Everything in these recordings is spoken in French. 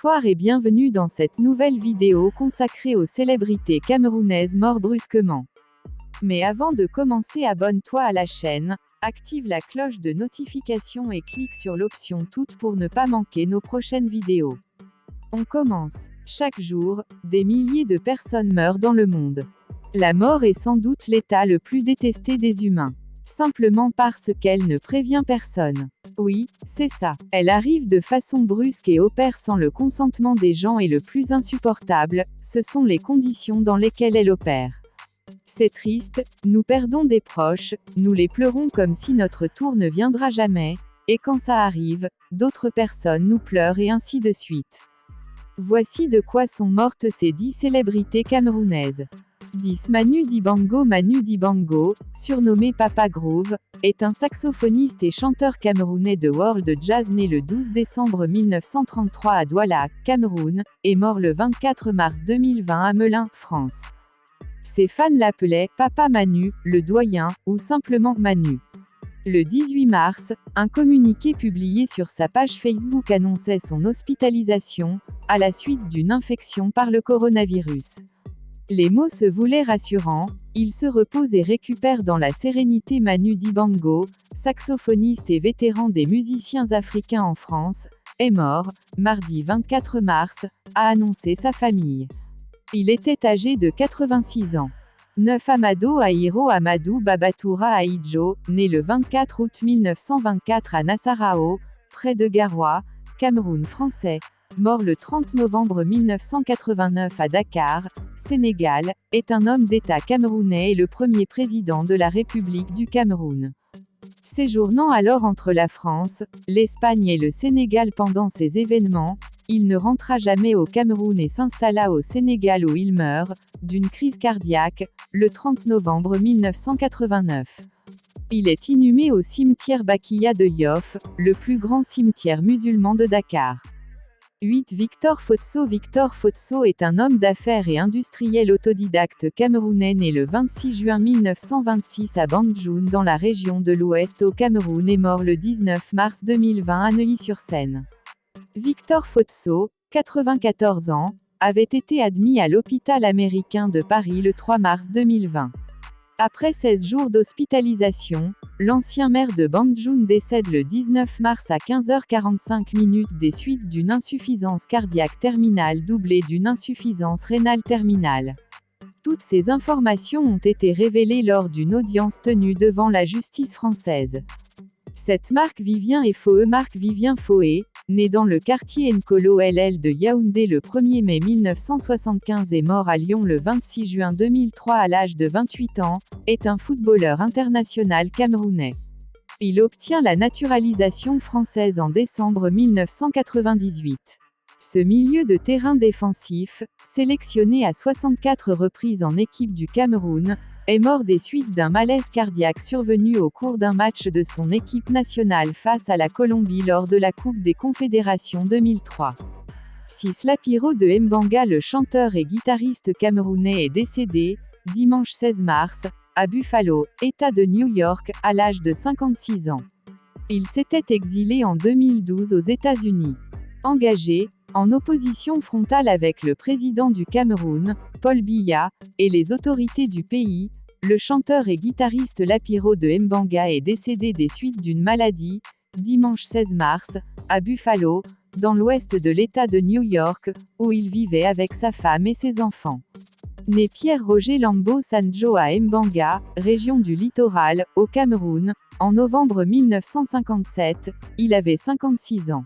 Bonsoir et bienvenue dans cette nouvelle vidéo consacrée aux célébrités camerounaises mortes brusquement. Mais avant de commencer, abonne-toi à la chaîne, active la cloche de notification et clique sur l'option toutes pour ne pas manquer nos prochaines vidéos. On commence. Chaque jour, des milliers de personnes meurent dans le monde. La mort est sans doute l'état le plus détesté des humains. Simplement parce qu'elle ne prévient personne. Oui, c'est ça. Elle arrive de façon brusque et opère sans le consentement des gens, et le plus insupportable, ce sont les conditions dans lesquelles elle opère. C'est triste, nous perdons des proches, nous les pleurons comme si notre tour ne viendra jamais, et quand ça arrive, d'autres personnes nous pleurent et ainsi de suite. Voici de quoi sont mortes ces 10 célébrités camerounaises. 10. Manu Dibango. Manu Dibango, surnommé Papa Groove, est un saxophoniste et chanteur camerounais de world jazz né le 12 décembre 1933 à Douala, Cameroun, et mort le 24 mars 2020 à Melun, France. Ses fans l'appelaient Papa Manu, le doyen, ou simplement Manu. Le 18 mars, un communiqué publié sur sa page Facebook annonçait son hospitalisation, à la suite d'une infection par le coronavirus. Les mots se voulaient rassurants: il se repose et récupère dans la sérénité. Manu Dibango, saxophoniste et vétéran des musiciens africains en France, est mort, mardi 24 mars, a annoncé sa famille. Il était âgé de 86 ans. 9. Amado Ahiro. Amadou Babatoura Ahidjo, né le 24 août 1924 à Nassarao, près de Garoua, Cameroun français, mort le 30 novembre 1989 à Dakar, Sénégal, est un homme d'État camerounais et le premier président de la République du Cameroun. Séjournant alors entre la France, l'Espagne et le Sénégal pendant ces événements, il ne rentra jamais au Cameroun et s'installa au Sénégal où il meurt, d'une crise cardiaque, le 30 novembre 1989. Il est inhumé au cimetière Bakiya de Yoff, le plus grand cimetière musulman de Dakar. 8. Victor Fotso. Victor Fotso est un homme d'affaires et industriel autodidacte camerounais né le 26 juin 1926 à Bandjoun dans la région de l'Ouest au Cameroun et mort le 19 mars 2020 à Neuilly-sur-Seine. Victor Fotso, 94 ans, avait été admis à l'hôpital américain de Paris le 3 mars 2020. Après 16 jours d'hospitalisation, l'ancien maire de Bandjoun décède le 19 mars à 15h45 des suites d'une insuffisance cardiaque terminale doublée d'une insuffisance rénale terminale. Toutes ces informations ont été révélées lors d'une audience tenue devant la justice française. Cette Marc Vivien Foe. Marc Vivien Foe, né dans le quartier Nkolo LL de Yaoundé le 1er mai 1975 et mort à Lyon le 26 juin 2003 à l'âge de 28 ans, est un footballeur international camerounais. Il obtient la naturalisation française en décembre 1998. Ce milieu de terrain défensif, sélectionné à 64 reprises en équipe du Cameroun, est mort des suites d'un malaise cardiaque survenu au cours d'un match de son équipe nationale face à la Colombie lors de la Coupe des Confédérations 2003. 6. Lapiro de Mbanga. Le chanteur et guitariste camerounais est décédé, dimanche 16 mars, à Buffalo, État de New York, à l'âge de 56 ans. Il s'était exilé en 2012 aux États-Unis. Engagé, en opposition frontale avec le président du Cameroun, Paul Biya, et les autorités du pays, le chanteur et guitariste Lapiro de Mbanga est décédé des suites d'une maladie, dimanche 16 mars, à Buffalo, dans l'ouest de l'État de New York, où il vivait avec sa femme et ses enfants. Né Pierre-Roger Lambo Sanjo à Mbanga, région du Littoral, au Cameroun, en novembre 1957, il avait 56 ans.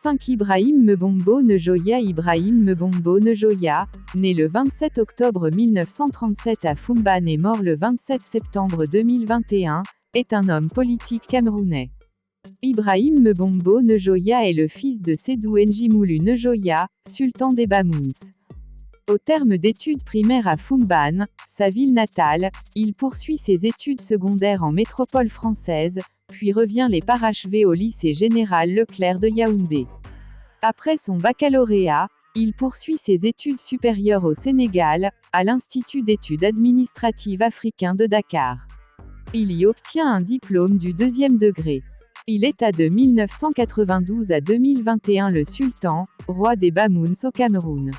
5. Ibrahim Mbombo Njoya. Ibrahim Mbombo Njoya, né le 27 octobre 1937 à Fumban et mort le 27 septembre 2021, est un homme politique camerounais. Ibrahim Mbombo Njoya est le fils de Sédou Njimoulou Njoya, sultan des Bamouns. Au terme d'études primaires à Fumban, sa ville natale, il poursuit ses études secondaires en métropole française, puis revient les parachever au lycée général Leclerc de Yaoundé. Après son baccalauréat, il poursuit ses études supérieures au Sénégal, à l'Institut d'études administratives africain de Dakar. Il y obtient un diplôme du 2e degré. Il est de 1992 à 2021 le sultan, roi des Bamouns au Cameroun.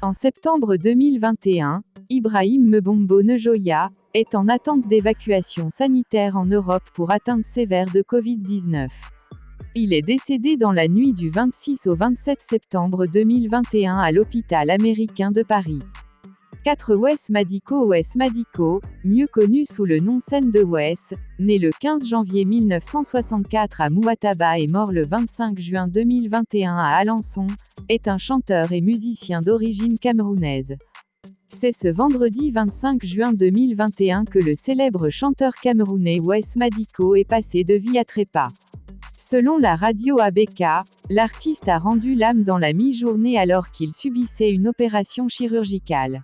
En septembre 2021, Ibrahim Mbombo Njoya est en attente d'évacuation sanitaire en Europe pour atteinte sévère de Covid-19. Il est décédé dans la nuit du 26 au 27 septembre 2021 à l'hôpital américain de Paris. 4 Wes Madiko, mieux connu sous le nom scène de Wes, né le 15 janvier 1964 à Mouataba et mort le 25 juin 2021 à Alençon, est un chanteur et musicien d'origine camerounaise. C'est ce vendredi 25 juin 2021 que le célèbre chanteur camerounais Wes Madiko est passé de vie à trépas. Selon la radio ABK, l'artiste a rendu l'âme dans la mi-journée alors qu'il subissait une opération chirurgicale.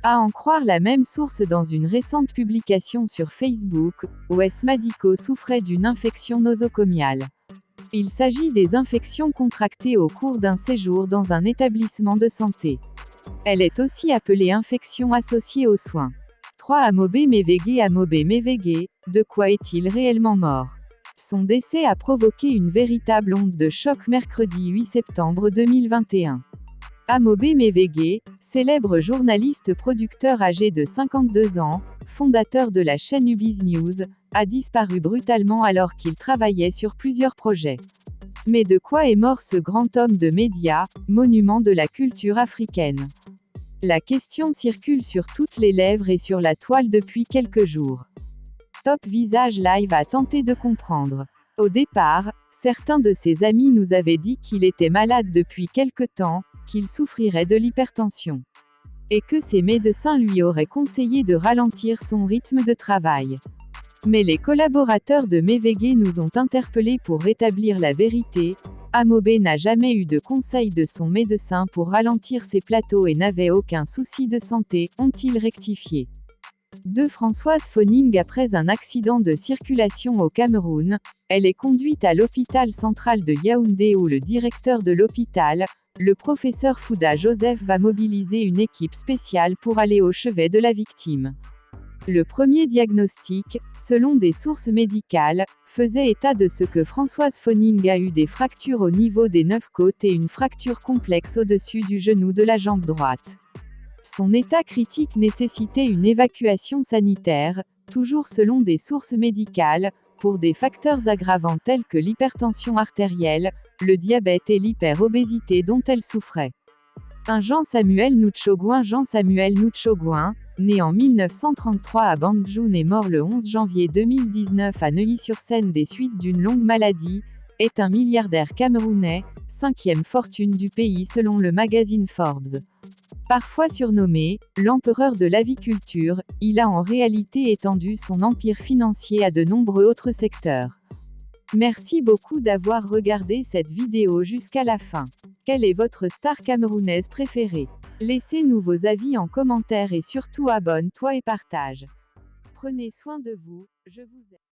À en croire la même source dans une récente publication sur Facebook, Wes Madiko souffrait d'une infection nosocomiale. Il s'agit des infections contractées au cours d'un séjour dans un établissement de santé. Elle est aussi appelée infection associée aux soins. 3 Amobe Mevege, de quoi est-il réellement mort? Son décès a provoqué une véritable onde de choc mercredi 8 septembre 2021. Amobe Mevege, célèbre journaliste producteur âgé de 52 ans, fondateur de la chaîne Ubiz News, a disparu brutalement alors qu'il travaillait sur plusieurs projets. Mais de quoi est mort ce grand homme de médias, monument de la culture africaine? La question circule sur toutes les lèvres et sur la toile depuis quelques jours. Top Visage Live a tenté de comprendre. Au départ, certains de ses amis nous avaient dit qu'il était malade depuis quelque temps, qu'il souffrirait de l'hypertension. Et que ses médecins lui auraient conseillé de ralentir son rythme de travail. Mais les collaborateurs de Mevege nous ont interpellés pour rétablir la vérité. Amobe n'a jamais eu de conseil de son médecin pour ralentir ses plateaux et n'avait aucun souci de santé, ont-ils rectifié. 2 Françoise Phoning après un accident de circulation au Cameroun, elle est conduite à l'hôpital central de Yaoundé où le directeur de l'hôpital, le professeur Fouda Joseph va mobiliser une équipe spéciale pour aller au chevet de la victime. Le premier diagnostic, selon des sources médicales, faisait état de ce que Françoise Phoning a eu des fractures au niveau des 9 côtes et une fracture complexe au-dessus du genou de la jambe droite. Son état critique nécessitait une évacuation sanitaire, toujours selon des sources médicales, pour des facteurs aggravants tels que l'hypertension artérielle, le diabète et l'hyperobésité dont elle souffrait. Un Jean-Samuel Noutchogouin, né en 1933 à Bandjoun et mort le 11 janvier 2019 à Neuilly-sur-Seine des suites d'une longue maladie, est un milliardaire camerounais, 5e fortune du pays selon le magazine Forbes. Parfois surnommé « l'empereur de l'aviculture », il a en réalité étendu son empire financier à de nombreux autres secteurs. Merci beaucoup d'avoir regardé cette vidéo jusqu'à la fin. Quelle est votre star camerounaise préférée? Laissez-nous vos avis en commentaire et surtout abonne-toi et partage. Prenez soin de vous, je vous aime.